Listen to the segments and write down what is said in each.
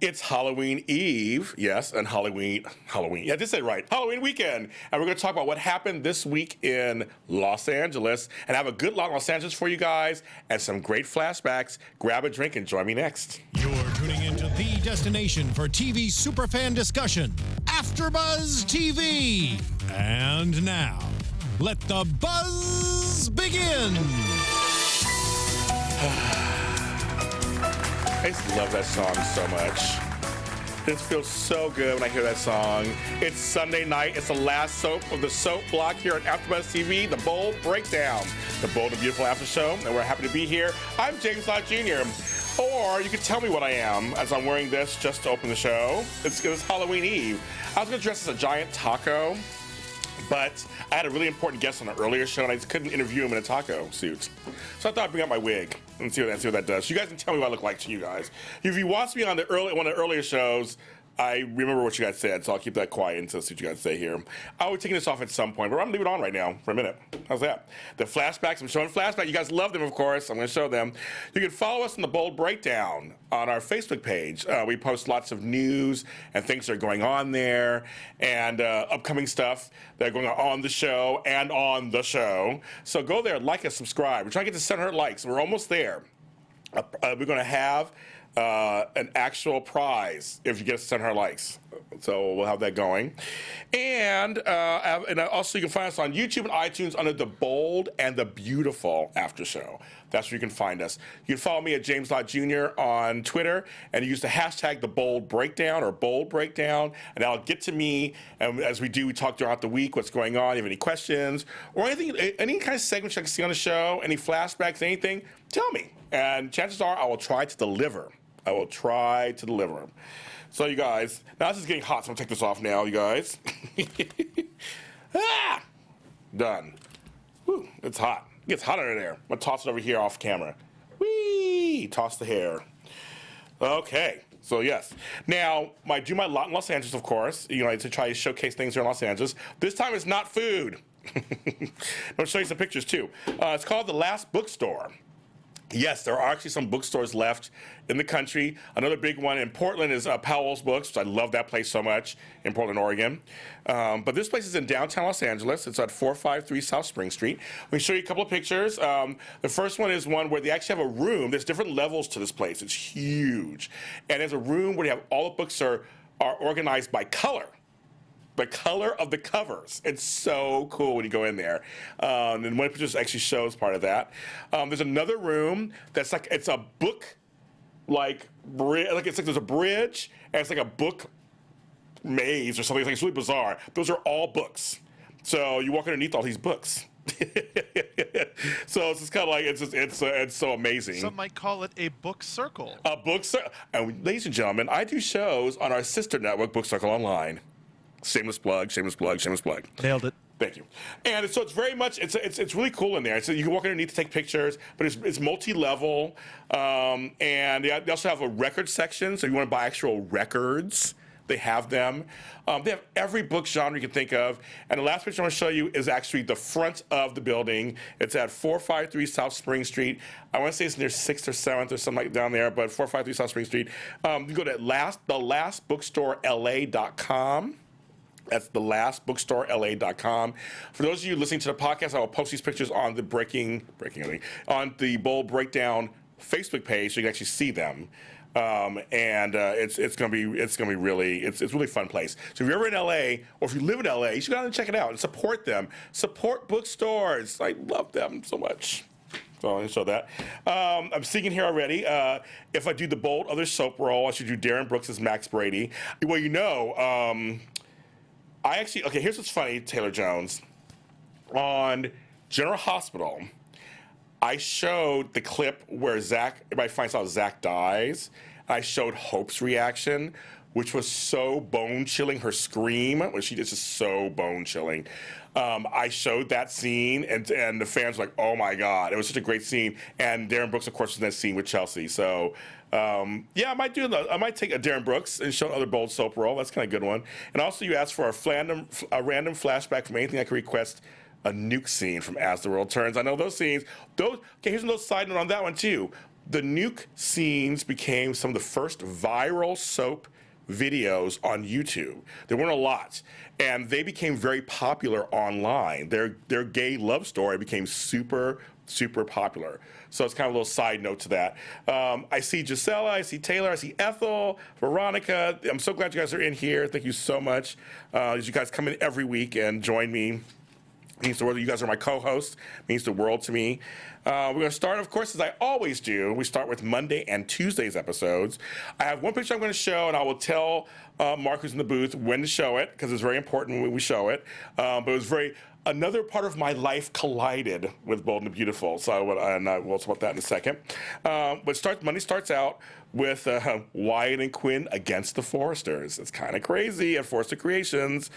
It's Halloween Eve, yes, and Halloween, yeah, I did say it right, Halloween weekend. And we're going to talk about what happened this week in Los Angeles and have a good lot in Los Angeles for you guys and some great flashbacks. Grab a drink and join me next. You're tuning into the destination for TV superfan discussion, AFTERBUZZ TV. And now, let the buzz begin. I just love that song so much. It feels so good when I hear that song. It's Sunday night. It's the last soap of the soap block here on AFTERBUZZ TV, The Bold Breakdown, the bold and beautiful after show, and we're happy to be here. I'm James Lott Jr., or you can tell me what I am as I'm wearing this just to open the show. It's Halloween Eve. I was going to dress as a giant taco, but I had a really important guest on an earlier show, and I just couldn't interview him in a taco suit. So I thought I'd bring out my wig and see what that does. You guys can tell me what I look like to you guys. If you watched me on one of the earlier shows, I remember what you guys said, so I'll keep that quiet until see what you guys say here. I'll be taking this off at some point, but I'm going to leave it on right now for a minute. How's that? The flashbacks, I'm showing flashbacks. You guys love them, of course. I'm going to show them. You can follow us on The Bold Breakdown on our Facebook page. We post lots of news and things that are going on there and upcoming stuff that are going on the show and on the show. So go there, like us, subscribe. We're trying to get to 700 likes. We're almost there. We're going to have an actual prize if you get 700 likes. So we'll have that going. And also you can find us on YouTube and iTunes under The Bold and the Beautiful After Show. That's where you can find us. You can follow me at James Lott Jr. on Twitter and use the hashtag The Bold Breakdown or Bold Breakdown, and that'll get to me. And as we do, we talk throughout the week, what's going on. If you have any questions or anything, any kind of segments I can see on the show, any flashbacks, anything, tell me. And chances are I will try to deliver. I will try to deliver them. So you guys, now this is getting hot, so I'm gonna take this off now, you guys. Done. Whew, it's hot. It gets hot under there. I'm gonna toss it over here off camera. Whee! Toss the hair. Okay, so yes. Now, I do my lot in Los Angeles, of course, to try to showcase things here in Los Angeles. This time it's not food. I'll show you some pictures too. It's called The Last Bookstore. Yes, there are actually some bookstores left in the country. Another big one in Portland is Powell's Books, which I love that place so much, in Portland, Oregon. But this place is in downtown Los Angeles. It's at 453 South Spring Street. Let me show you a couple of pictures. The first one is one where they actually have a room. There's different levels to this place. It's huge. And there's a room where you have all the books are organized by color. The color of the covers. It's so cool when you go in there. And one picture actually shows part of that. There's another room that's like, it's a book, there's a bridge, and it's like a book maze or something. It's really bizarre. Those are all books. So you walk underneath all these books. So it's just kind of like, it's so amazing. Some might call it a book circle. A book circle. And ladies and gentlemen, I do shows on our sister network, Book Circle Online. Shameless plug, shameless plug, shameless plug. Nailed it. Thank you. And so it's very much, it's really cool in there. So you can walk underneath to take pictures, but it's multi-level. And they also have a record section, so if you want to buy actual records, they have them. They have every book genre you can think of. And the last picture I want to show you is actually the front of the building. It's at 453 South Spring Street. I want to say it's near 6th or 7th or something like down there, but 453 South Spring Street. You go to thelastbookstoreLA.com. That's thelastbookstoreLA.com. For those of you listening to the podcast, I will post these pictures on the on the Bold Breakdown Facebook page, so you can actually see them. It's gonna be really really fun place. So if you're ever in LA or if you live in LA, you should go out and check it out and support them. Support bookstores. I love them so much. So I'm gonna show that. I'm seeing here already. If I do the Bold Other Soap Roll, I should do Darren Brooks as Max Brady. Well, okay, here's what's funny, Taylor Jones. On General Hospital, I showed the clip where everybody finds out Zach dies. I showed Hope's reaction, which was so bone-chilling. Her scream, when she did, just so bone-chilling. I showed that scene, and the fans were like, oh my God, it was such a great scene. And Darren Brooks, of course, was in that scene with Chelsea. So, yeah, I might take a Darren Brooks and show another Bold Soap Roll. That's kind of a good one. And also, you asked for a random flashback from anything I could request. A nuke scene from As the World Turns. I know those scenes. Okay, here's another side note on that one, too. the nuke scenes became some of the first viral soap videos on YouTube. There weren't a lot, and they became very popular online. Their gay love story became super popular. So it's kind of a little side note to that. I see Gisela, I see Taylor, I see Ethel, Veronica. I'm so glad you guys are in here. Thank you so much. As you guys come in every week and join me. Means the world. You guys are my co-hosts. Means the world to me. We're going to start, of course, as I always do. We start with Monday and Tuesday's episodes. I have one picture I'm going to show, and I will tell Mark, who's in the booth, when to show it, because it's very important when we show it. But it was another part of my life collided with Bold and the Beautiful. So we'll talk about that in a second. Monday starts out with Wyatt and Quinn against the Forresters. It's kind of crazy at Forrester Creations.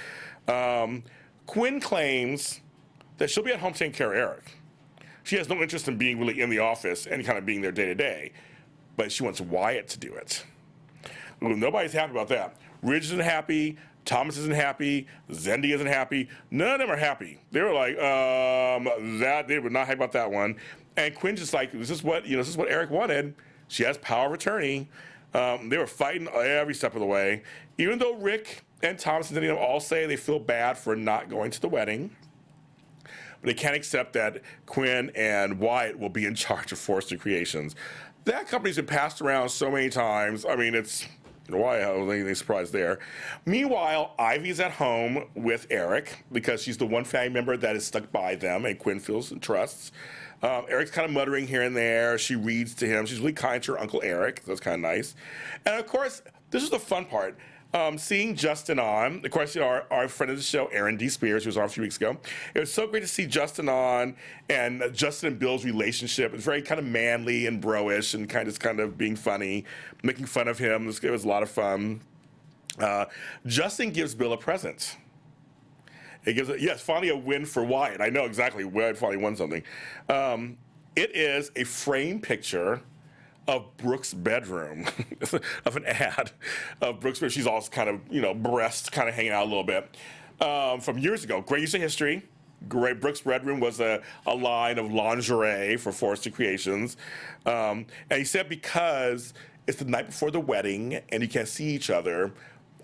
Quinn claims that she'll be at home taking care of Eric. She has no interest in being really in the office and kind of being there day to day, but she wants Wyatt to do it. Well, nobody's happy about that. Ridge isn't happy. Thomas isn't happy. Zendy isn't happy. None of them are happy. They were like, they were not happy about that one. And Quinn's just like, this is what Eric wanted. She has power of attorney. They were fighting every step of the way. Even though Rick and Thomas and Zendy all say they feel bad for not going to the wedding, but they can't accept that Quinn and Wyatt will be in charge of Forrester Creations. That company's been passed around so many times. I mean, it's why I was anything surprised there. Meanwhile, Ivy's at home with Eric because she's the one family member that is stuck by them and Quinn feels and trusts. Eric's kind of muttering here and there. She reads to him. She's really kind to her Uncle Eric. That's kind of nice. And of course, this is the fun part. Seeing Justin on, of course, our friend of the show, Aaron D. Spears, who was on a few weeks ago. It was so great to see Justin on, and Justin and Bill's relationship. It's very kind of manly and bro-ish, and kind of being funny, making fun of him. It was a lot of fun. Justin gives Bill a present. Finally a win for Wyatt. I know exactly Wyatt finally won something. It is a framed picture of Brooke's bedroom, of an ad of Brooke's bedroom. She's all kind of, breasts kind of hanging out a little bit. From years ago, great use of history. Great. Brooke's bedroom was a line of lingerie for Forrester Creations. And he said, because it's the night before the wedding and you can't see each other,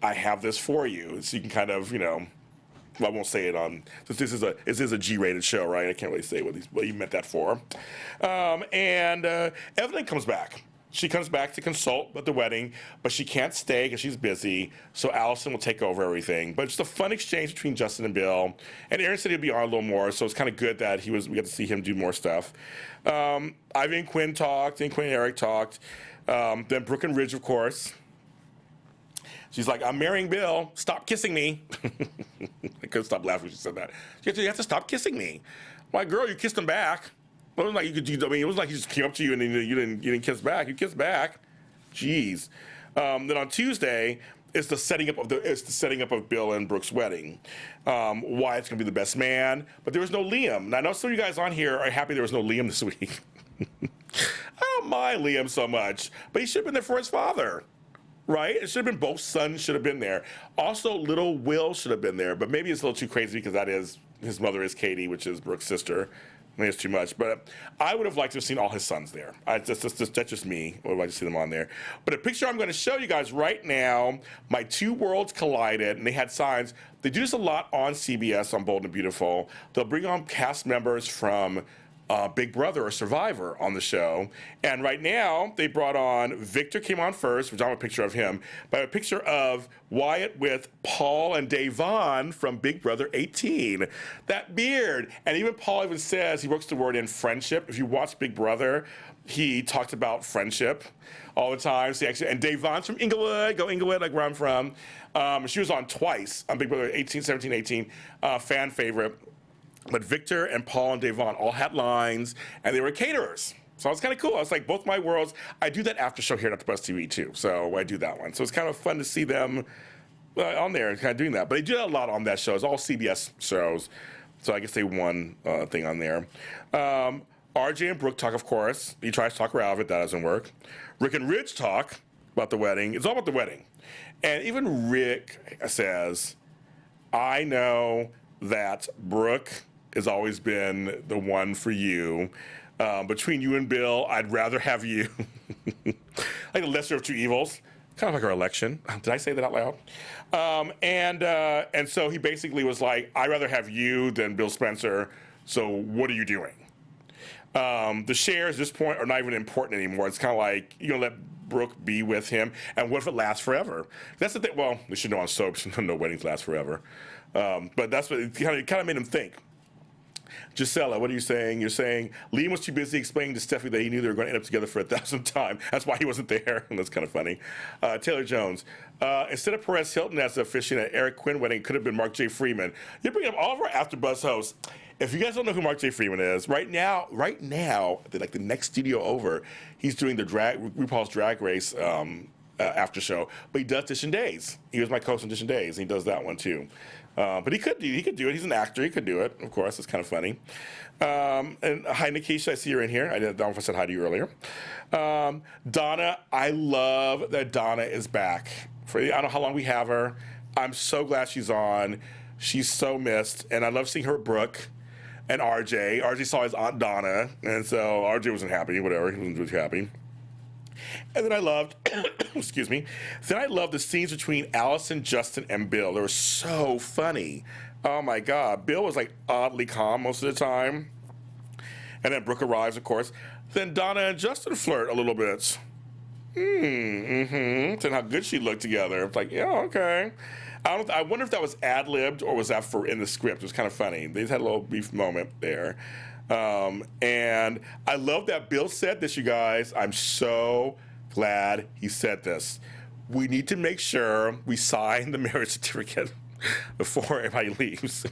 I have this for you. So you can kind of, well, I won't say it on, since this is a G-rated show, right? I can't really say what he meant that for. And Evelyn comes back. She comes back to consult at the wedding, but she can't stay because she's busy, so Allison will take over everything. But it's a fun exchange between Justin and Bill. And Aaron said he'd be on a little more, so it's kind of good that we got to see him do more stuff. Ivy and Quinn talked, and Quinn and Eric talked. Then Brooke and Ridge, of course. She's like, I'm marrying Bill. Stop kissing me. I couldn't stop laughing when she said that. You have to stop kissing me. My girl, you kissed him back. It wasn't like it wasn't like he just came up to you and then you didn't kiss back. You kissed back. Jeez. Then on Tuesday, it's the setting up of Bill and Brooke's wedding. Wyatt's gonna be the best man, but there was no Liam. Now I know some of you guys on here are happy there was no Liam this week. I don't mind Liam so much, but he should have been there for his father. Right? It should have been both sons should have been there. Also, little Will should have been there, but maybe it's a little too crazy because his mother is Katie, which is Brooke's sister. Maybe it's too much, but I would have liked to have seen all his sons there. That's just me. I would like to see them on there. But a picture I'm going to show you guys right now, my two worlds collided, and they had signs. They do this a lot on CBS on Bold and Beautiful. They'll bring on cast members from Big Brother or Survivor on the show. And right now, they brought on, Victor came on first, which I have a picture of him, but a picture of Wyatt with Paul and Davon from Big Brother 18. That beard. And even Paul even says, he works the word in friendship. If you watch Big Brother, he talks about friendship all the time. And Davon's from Inglewood, go Inglewood, like where I'm from. She was on twice on Big Brother 17, 18, fan favorite. But Victor and Paul and Davon all had lines, and they were caterers. So it's kind of cool. I was like, both my worlds. I do that after show here at AFTERBUZZ TV too. So I do that one. So it's kind of fun to see them on there, kind of doing that. But they do that a lot on that show. It's all CBS shows. So I guess they won thing on there. RJ and Brooke talk, of course. He tries to talk her out of it. That doesn't work. Rick and Ridge talk about the wedding. It's all about the wedding. And even Rick says, I know that Brooke has always been the one for you, Between you and Bill, I'd rather have you. Like the lesser of two evils. Kind of like our election. Did I say that out loud? And so he basically was like, I'd rather have you than Bill Spencer, so what are you doing? The shares at this point are not even important anymore. It's kind of like, you're going to let Brooke be with him, and what if it lasts forever? That's the thing. Well, they should know on soaps, no weddings last forever. But that's what it kind of made him think. Gisela, what are you saying? You're saying Liam was too busy explaining to Steffi that he knew they were going to end up together for 1,000th time. That's why he wasn't there. That's kind of funny. Taylor Jones, instead of Perez Hilton as the officiant at Eric Quinn wedding, it could have been Mark J. Freeman. You're bringing up all of our AfterBuzz hosts. If you guys don't know who Mark J. Freeman is, right now, like the next studio over, he's doing the RuPaul's Drag Race after show. But he does Dish and Days. He was my coach on Dish and Days, and he does that one too. But he could do it. He's an actor. He could do it. Of course, it's kind of funny. And hi, Nikisha. I see you're in here. I don't know if I said hi to you earlier. Donna, I love that Donna is back. I don't know how long we have her. I'm so glad she's on. She's so missed, and I love seeing her with Brooke and RJ. RJ saw his Aunt Donna, and so RJ wasn't happy. Whatever, he wasn't really happy. And then I loved, excuse me, then I loved the scenes between Allison, Justin, and Bill. They were so funny. Oh my God. Bill was like oddly calm most of the time. And then Brooke arrives, of course. Then Donna and Justin flirt a little bit. Then how good she looked together. It's like, yeah, okay. I wonder if that was ad-libbed or was that in the script. It was kind of funny. They just had a little brief moment there. And I love that Bill said this, you guys. I'm so glad he said this. We need to make sure we sign the marriage certificate before everybody leaves.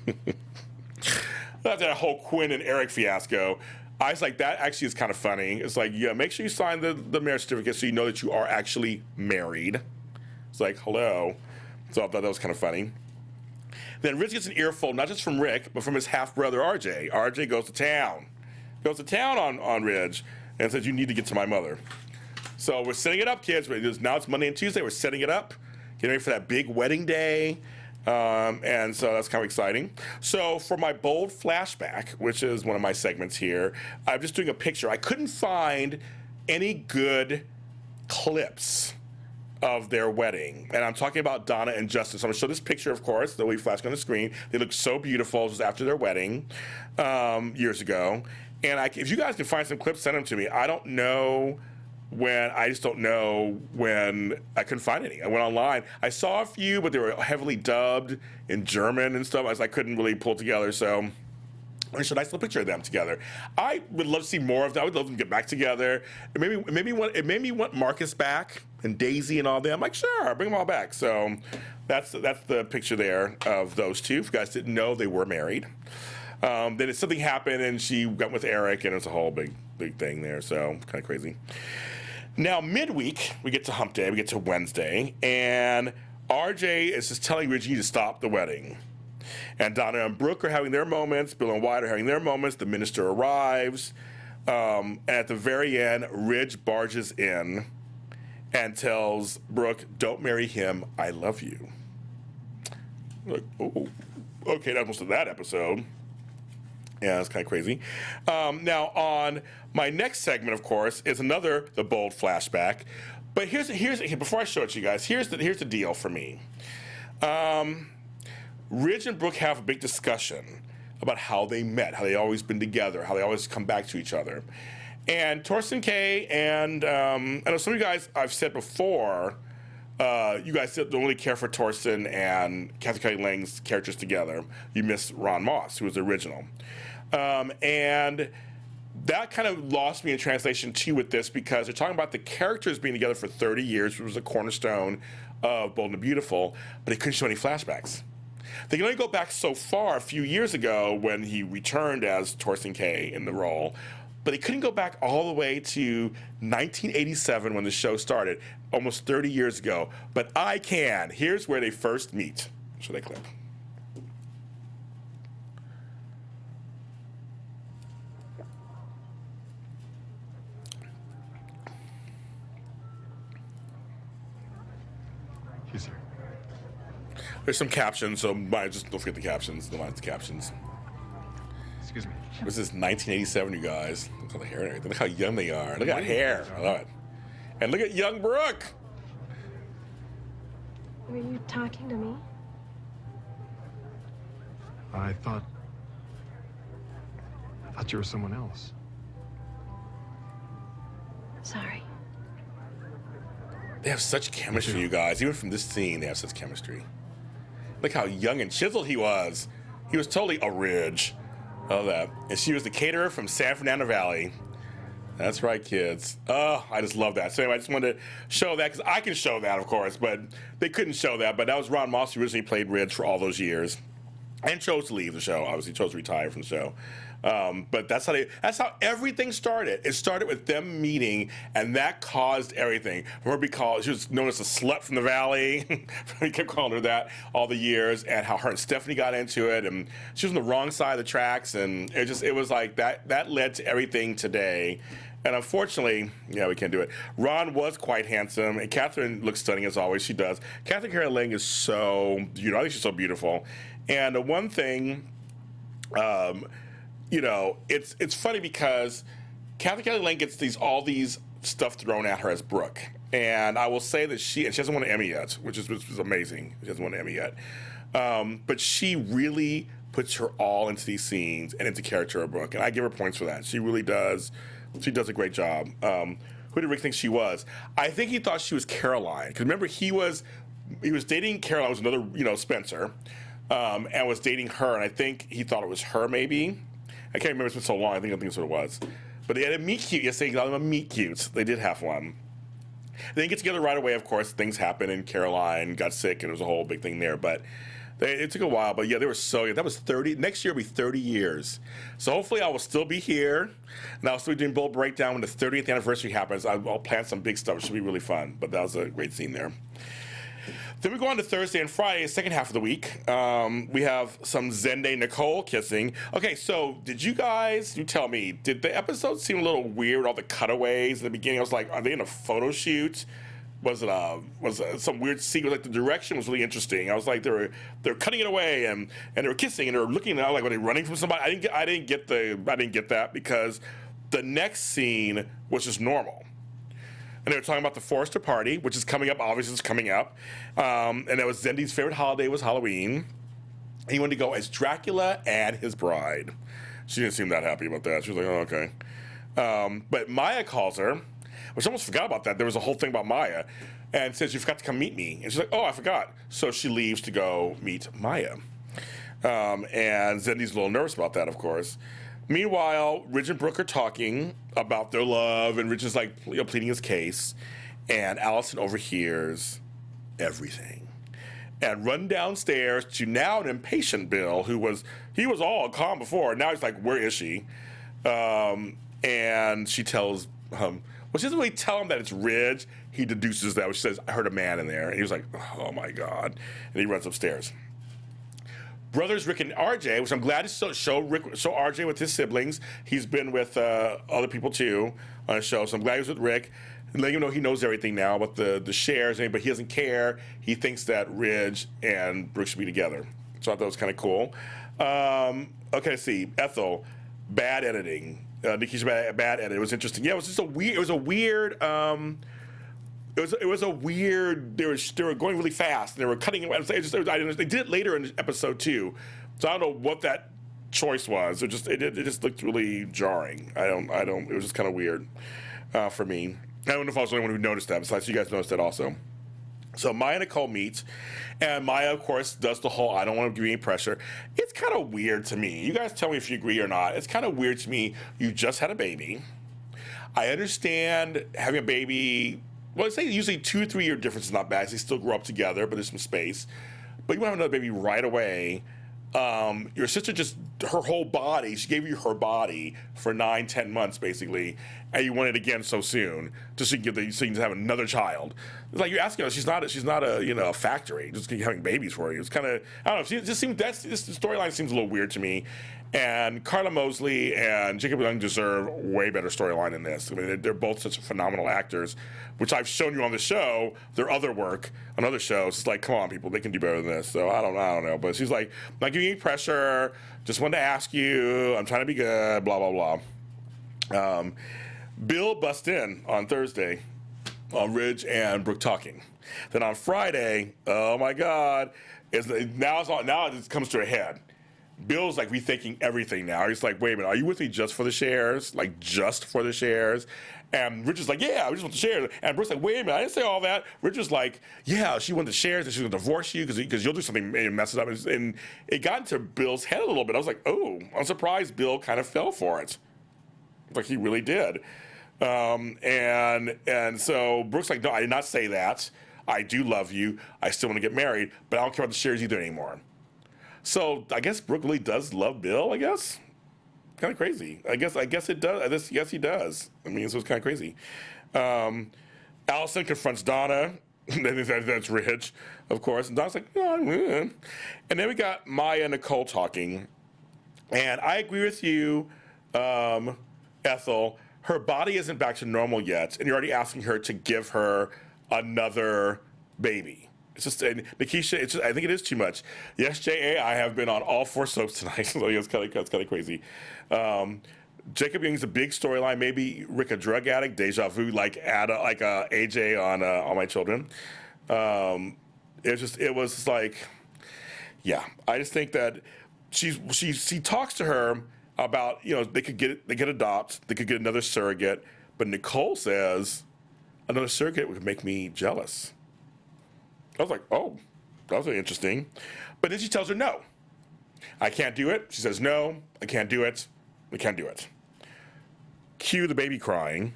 After that whole Quinn and Eric fiasco, I was like, that actually is kind of funny. It's like, yeah, make sure you sign the marriage certificate so you know that you are actually married. It's like, hello. So I thought that was kind of funny. Then Rich gets an earful, not just from Rick, but from his half-brother, RJ. RJ goes to town. On Ridge and says, you need to get to my mother. So we're setting it up, kids. Now it's Monday and Tuesday. We're setting it up, getting ready for that big wedding day. And so that's kind of exciting. So for my bold flashback, which is one of my segments here, I'm just doing a picture. I couldn't find any good clips of their wedding. And I'm talking about Donna and Justin. So I'm going to show this picture, of course, that we flashed on the screen. They look so beautiful. It was after their wedding years ago. And if you guys can find some clips, send them to me. I just don't know when I couldn't find any. I went online. I saw a few, but they were heavily dubbed in German and stuff. I couldn't really pull together. So I showed a nice little picture of them together. I would love to see more of that. I would love them to get back together. It made me want Marcus back and Daisy and all them. I'm like, sure, bring them all back. So that's the picture there of those two. If you guys didn't know, they were married. Then something happened and she got with Eric, and it's a whole big thing there. So kind of crazy. Now midweek, we get to Hump Day. We get to Wednesday, and RJ is just telling Reggie to stop the wedding. And Donna and Brooke are having their moments. Bill and Wyatt are having their moments. The minister arrives. And at the very end, Ridge barges in and tells Brooke, don't marry him, I love you. Like, oh, okay, that's most of that episode. Yeah, that's kind of crazy. Now, on my next segment, of course, is the bold flashback. But here's before I show it to you guys, here's the deal for me. Ridge and Brooke have a big discussion about how they met, how they always been together, how they always come back to each other. And Torsten K and I know some of you guys, I've said before, you guys don't really care for Torsten and Kathy Kelly Lang's characters together. You miss Ron Moss, who was the original. And that kind of lost me in translation too with this, because they're talking about the characters being together for 30 years, which was a cornerstone of Bold and the Beautiful, but they couldn't show any flashbacks. They can only go back so far, a few years ago when he returned as Torsten K in the role, but they couldn't go back all the way to 1987 when the show started, almost 30 years ago. But I can. Here's where they first meet. Should I clip? She's here. There's some captions, so just don't forget the captions. Don't mind the captions. Excuse me. This is 1987, you guys. Look at the hair and everything. Look how young they are. Look at that hair. I love it. And look at young Brooke. Were you talking to me? I thought you were someone else. Sorry. They have such chemistry, you guys. Even from this scene, they have such chemistry. Look how young and chiseled he was. He was totally a ridge. Oh, that. And she was the caterer from San Fernando Valley. That's right, kids. Oh, I just love that. So anyway, I just wanted to show that because I can show that, of course, but they couldn't show that. But that was Ron Moss, who originally played Ridge for all those years, and chose to leave the show. Obviously, chose to retire from the show. But that's how everything started. It started with them meeting, and that caused everything. Her because she was known as the slut from the valley. We kept calling her that all the years, and how her and Stephanie got into it, and she was on the wrong side of the tracks, and it was like that. That led to everything today. And unfortunately, yeah, we can't do it. Ron was quite handsome, and Catherine looks stunning as always. She does. Catherine Carey Lang is so, I think she's so beautiful. And the one thing, it's funny because Catherine Kelly Lang gets all these stuff thrown at her as Brooke, and I will say that she hasn't won an Emmy yet, which is amazing. She hasn't won an Emmy yet, but she really puts her all into these scenes and into character of Brooke, and I give her points for that. She really does. She does a great job. Who did Rick think she was? I think he thought she was Caroline, because remember he was dating Caroline, was another Spencer, and was dating her, and I think he thought it was her maybe. I can't remember, it's been so long, I think that's what it was. But they had a meet cute, yes, they got them a meet cute. They did have one. They didn't get together right away, of course. Things happened, and Caroline got sick, and it was a whole big thing there. But it took a while, but yeah, they were so young. That was 30, next year will be 30 years. So hopefully I will still be here, and I'll still be doing Bold Breakdown when the 30th anniversary happens. I'll plan some big stuff, it should be really fun. But that was a great scene there. Then we go on to Thursday and Friday, the second half of the week. We have some Zende Nicole kissing. Okay, so you tell me, did the episode seem a little weird, all the cutaways in the beginning? I was like, are they in a photo shoot? Was it some weird sequence? Like the direction was really interesting. I was like, they're cutting it away and they were kissing and they were looking at, like, were they running from somebody? I didn't get that because the next scene was just normal. And they were talking about the Forrester party, which is coming up. Obviously, it's coming up. And it was Zende's favorite holiday was Halloween. He wanted to go as Dracula and his bride. She didn't seem that happy about that. She was like, oh, okay. But Maya calls her, which I almost forgot about that. There was a whole thing about Maya. And says, you forgot to come meet me. And she's like, oh, I forgot. So she leaves to go meet Maya. And Zende's a little nervous about that, of course. Meanwhile, Ridge and Brooke are talking about their love, and Ridge is like pleading his case, and Allison overhears everything and run downstairs to now an impatient Bill, he was all calm before. Now he's like, where is she? And she tells him, well, she doesn't really tell him that it's Ridge. He deduces that. She says, I heard a man in there. And he was like, oh my God. And he runs upstairs. Brothers Rick and RJ, which I'm glad to show RJ with his siblings. He's been with other people too on the show, so I'm glad he was with Rick. And letting him know he knows everything now about the shares, but he doesn't care. He thinks that Ridge and Brooke should be together. So I thought that was kind of cool. Okay, let's see. Ethel, bad editing. Nikki's bad edit. It was interesting. Yeah, it was just a weird. It was a weird. It was a weird. They were going really fast. They were cutting away. They did it later in episode 2, so I don't know what that choice was. It just looked really jarring. I don't. It was just kind of weird for me. I don't know if I was the only one who noticed that. Besides, you guys noticed that also. So Maya and Nicole meet, and Maya, of course, does the whole I don't want to give you any pressure. It's kind of weird to me. You guys tell me if you agree or not. It's kind of weird to me. You just had a baby. I understand having a baby. Well, I'd say usually 2 or 3 year difference is not bad. They still grow up together, but there's some space. But you want to have another baby right away. Your sister her whole body, she gave you her body for 9-10 months, basically, and you want it again so soon. just so you can have another child. It's like you're asking her, she's not a a factory, just having babies for you. It's kind of, I don't know, this storyline seems a little weird to me. And Carla Mosley and Jacob Young deserve way better storyline than this. I mean, they're both such phenomenal actors, which I've shown you on the show, their other work on other shows. It's like, come on, people, they can do better than this. So I don't know. But she's like, I'm not giving you pressure. Just wanted to ask you. I'm trying to be good, blah, blah, blah. Bill busts in on Thursday on Ridge and Brooke talking. Then on Friday, oh my God, now it comes to a head. Bill's like rethinking everything now. He's like, wait a minute, are you with me just for the shares? Like, just for the shares? And Rich is like, yeah, we just want the shares. And Brooke's like, wait a minute, I didn't say all that. Rich was like, yeah, she wanted the shares and she's going to divorce you because you'll do something and mess it up. And it got into Bill's head a little bit. I was like, oh, I'm surprised Bill kind of fell for it. Like, he really did. And so Brooke's like, no, I did not say that. I do love you. I still want to get married, but I don't care about the shares either anymore. So I guess Brooke really does love Bill, I guess. Kind of crazy. I guess it does. Yes, he does. I mean, so it's kind of crazy. Allison confronts Donna. That's Rich, of course. And Donna's like, oh, man. And then we got Maya and Nicole talking. And I agree with you, Ethel. Her body isn't back to normal yet. And you're already asking her to give her another baby. It's just, and Nikisha, I think it is too much. Yes, J.A., I have been on all 4 soaps tonight, so it's kind of crazy. Jacob Young's a big storyline. Maybe Rick, a drug addict, deja vu, like AJ on All My Children. It was like, yeah. I just think that she talks to her about, they could adopt, they could get another surrogate, but Nicole says another surrogate would make me jealous. I was like, oh, that was really interesting. But then she tells her no. I can't do it. She says, no, I can't do it. I can't do it. Cue the baby crying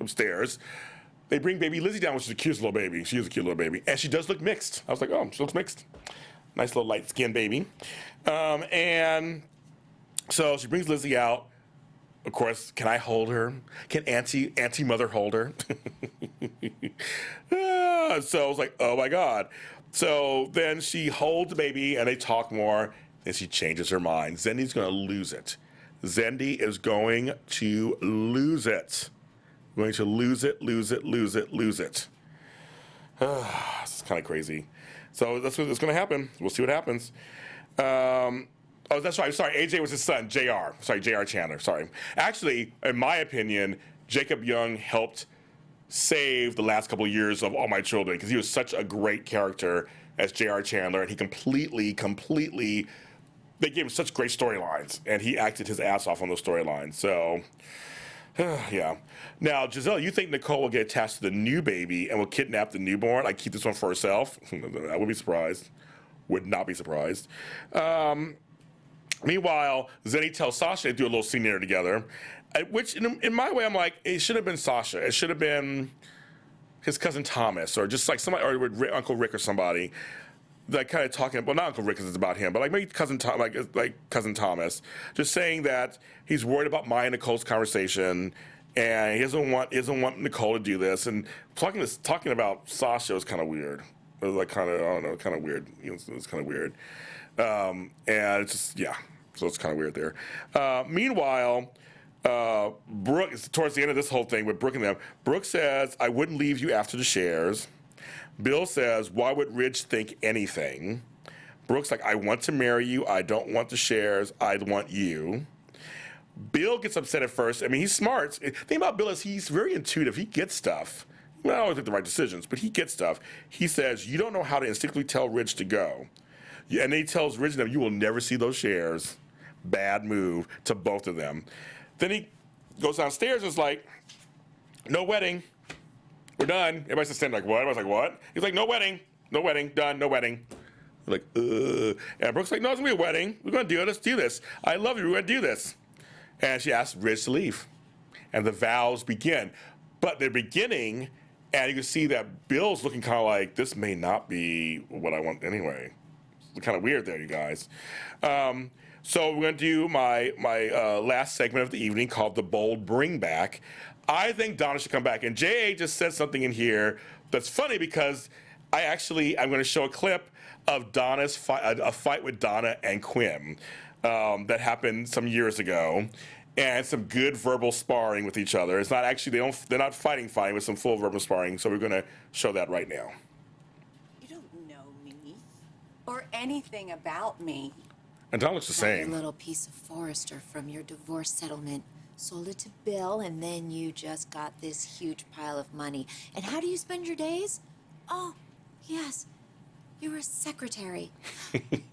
upstairs. They bring baby Lizzie down, which is the cutest little baby. She is a cute little baby. And she does look mixed. I was like, oh, she looks mixed. Nice little light-skinned baby. And so she brings Lizzie out. Of course, can I hold her? Can Auntie Mother hold her? So I was like, oh my God. So then she holds the baby and they talk more. And she changes her mind. Zendi's going to lose it. Zendi is going to lose it. Going to lose it. This is kind of crazy. So that's what's going to happen. We'll see what happens. Oh, that's right. Sorry, AJ was his son, JR. Sorry, JR Chandler. Sorry. Actually, in my opinion, Jacob Young helped save the last couple of years of All My Children because he was such a great character as JR Chandler, and he completely, they gave him such great storylines, and he acted his ass off on those storylines. So, yeah. Now, Giselle, you think Nicole will get attached to the new baby and will kidnap the newborn? Like, keep this one for herself? I would be surprised. Would not be surprised. Meanwhile, Zenny tells Sasha they do a little scene there together, which in my way, I'm like, it should have been Sasha. It should have been his cousin Thomas, or just like somebody, or with Uncle Rick or somebody, like kind of talking. Well, not Uncle Rick because it's about him, but like maybe cousin like cousin Thomas, just saying that he's worried about Maya and Nicole's conversation, and he doesn't want Nicole to do this. And talking about Sasha was kind of weird. It was like kind of weird. It's kind of weird, and it's just So it's kind of weird there. Meanwhile, Brooke, towards the end of this whole thing with Brooke and them, Brooke says, I wouldn't leave you after the shares. Bill says, why would Ridge think anything? Brooke's like, I want to marry you. I don't want the shares. I want you. Bill gets upset at first. I mean, he's smart. The thing about Bill is he's very intuitive. He gets stuff. I don't always make the right decisions, but he gets stuff. He says, you don't know how to instinctively tell Ridge to go. And then he tells Ridge, you will never see those shares. Bad move to both of them. Then he goes downstairs and is like, no wedding. We're done. Everybody's just standing like, what? Everybody's like, what? He's like, no wedding. No wedding. Done. No wedding. They're like, ugh. And Brooke's like, no, it's going to be a wedding. We're going to do it. Let's do this. I love you. We're going to do this. And she asks Ridge to leave. And the vows begin. But they're beginning, and you can see that Bill's looking kind of like, this may not be what I want anyway. It's kind of weird there, you guys. So we're going to do my last segment of the evening called The Bold Bring Back. I think Donna should come back. And J.A. just said something in here that's funny because I'm going to show a clip of Donna's a fight with Donna and Quim that happened some years ago, and some good verbal sparring with each other. It's not actually they're not fighting, with some full verbal sparring. So we're going to show that right now. You don't know me or anything about me. And Donna looks the same. Your little piece of Forrester from your divorce settlement. Sold it to Bill, and then you just got this huge pile of money. And how do you spend your days? Oh, yes, you're a secretary.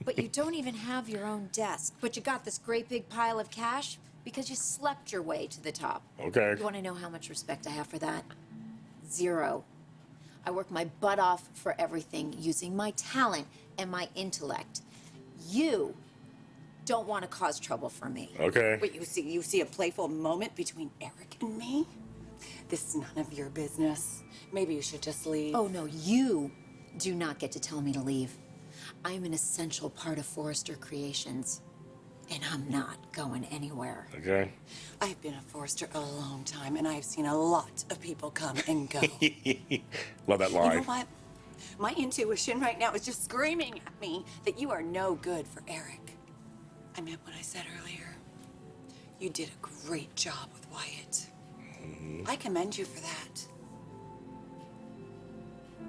But you don't even have your own desk. But you got this great big pile of cash because you slept your way to the top. Okay. You want to know how much respect I have for that? 0. I work my butt off for everything using my talent and my intellect. You don't want to cause trouble for me. Okay. Wait, you see a playful moment between Eric and me? This is none of your business. Maybe you should just leave. Oh, no, you do not get to tell me to leave. I'm an essential part of Forrester Creations, and I'm not going anywhere. Okay. I've been a Forrester a long time, and I've seen a lot of people come and go. Love that line. You know what? My intuition right now is just screaming at me that you are no good for Eric. I meant what I said earlier. You did a great job with Wyatt. I commend you for that.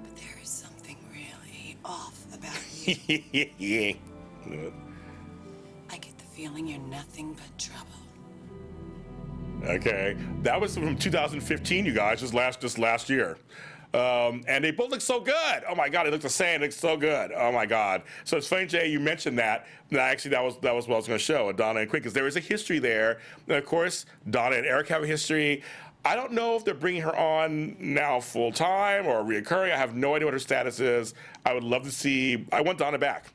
But there is something really off about you. Yeah. I get the feeling you're nothing but trouble. Okay. That was from 2015, you guys, just last year. And they both look so good. Oh my God, they look the same. They look so good. Oh my God. So it's funny, Jay, you mentioned that. Actually, that was what I was going to show, Donna and Quinn, because there is a history there. And of course, Donna and Eric have a history. I don't know if they're bringing her on now full time or reoccurring. I have no idea what her status is. I would love to see. I want Donna back.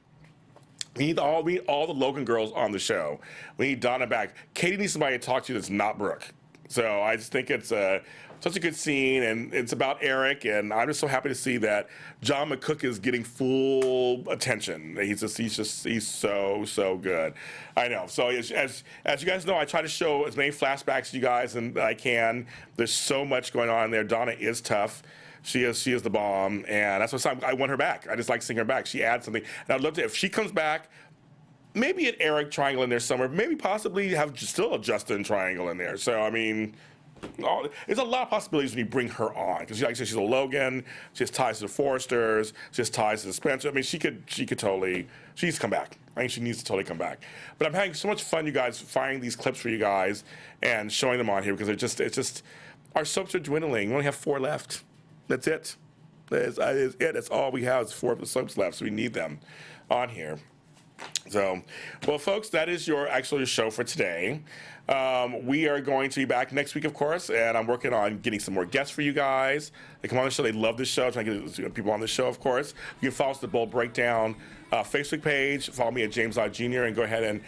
We need all the Logan girls on the show. We need Donna back. Katie needs somebody to talk to that's not Brooke. So I just think it's such a good scene, and it's about Eric, and I'm just so happy to see that John McCook is getting full attention. He's so good. I know. So as you guys know, I try to show as many flashbacks to you guys as I can. There's so much going on there. Donna is tough. She is the bomb, and that's what I want her back. I just like seeing her back. She adds something, and I'd love to, if she comes back, maybe an Eric triangle in there somewhere. Maybe possibly have still a Justin triangle in there. So I mean, there's a lot of possibilities when you bring her on, because like I said, she's a Logan. She has ties to the Forresters. She has ties to the Spencer. I mean, she needs to come back. I think she needs to totally come back. But I'm having so much fun, you guys, finding these clips for you guys and showing them on here, because it's just our soaps are dwindling. We only have 4 left. That's it. That's it. That's all we have is 4 of the soaps left, so we need them on here. So, well, folks, that is your show for today. We are going to be back next week, of course, and I'm working on getting some more guests for you guys. They come on the show. They love this show. Trying to get people on the show, of course. You can follow us at the Bold Breakdown Facebook page. Follow me at James Lott Jr. and go ahead and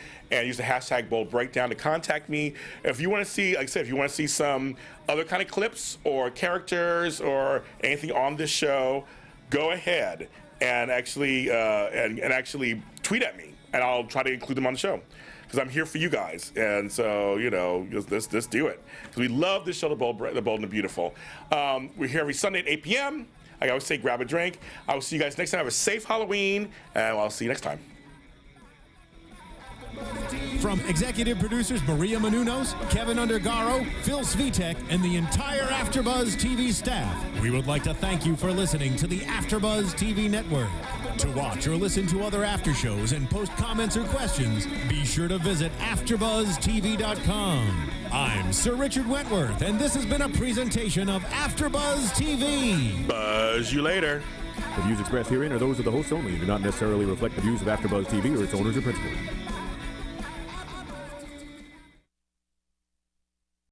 use the hashtag Bold Breakdown to contact me. If you want to see, like I said, if you want to see some other kind of clips or characters or anything on this show, go ahead and actually actually tweet at me, and I'll try to include them on the show, because I'm here for you guys. And so, you know, just do it, because we love this show, The Bold and the Beautiful. We're here every Sunday at 8 p.m. I always say grab a drink. I will see you guys next time. Have a safe Halloween, and I'll see you next time. From executive producers Maria Menounos, Kevin Undergaro, Phil Svitek, and the entire AfterBuzz TV staff, we would like to thank you for listening to the AfterBuzz TV network. To watch or listen to other after shows and post comments or questions, be sure to visit AfterBuzzTV.com. I'm Sir Richard Wentworth, and this has been a presentation of AfterBuzz TV. Buzz you later. The views expressed herein are those of the hosts only and do not necessarily reflect the views of AfterBuzz TV or its owners or principals.